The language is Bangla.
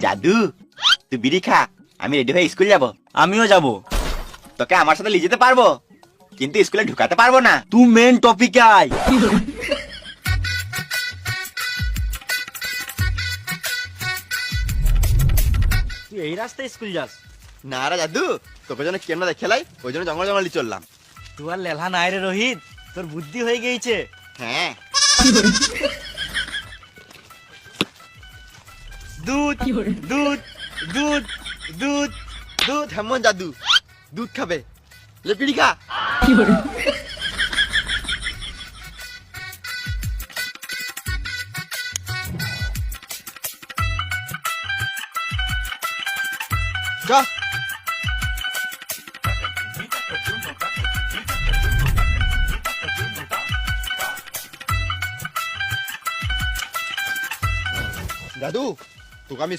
জাদু তুই বিড়ি খা, আমি রেডি হয়ে স্কুল যাব। আমিও যাব। তোকে আমার সাথে নিয়ে যেতে পারবো, কিন্তু স্কুলে ঢুকাতে পারবো না। তুই মেন টপিকে আয়। তুই এই রাস্তায় স্কুল যাস? না রে জাদু, তোকে জন্য কেন খেলাই, ওই জন্য জঙ্গল জঙ্গল চললাম। তুই আর লেলা নাই রে রোহিত, তোর বুদ্ধি হয়ে গিয়েছে। হ্যাঁ, দুধ দুধ দুধ দুধ। দুধ হেমন জাদু, দুধ খাবে, লে বিড়ি খা। চ। দাদু, তোকে আমি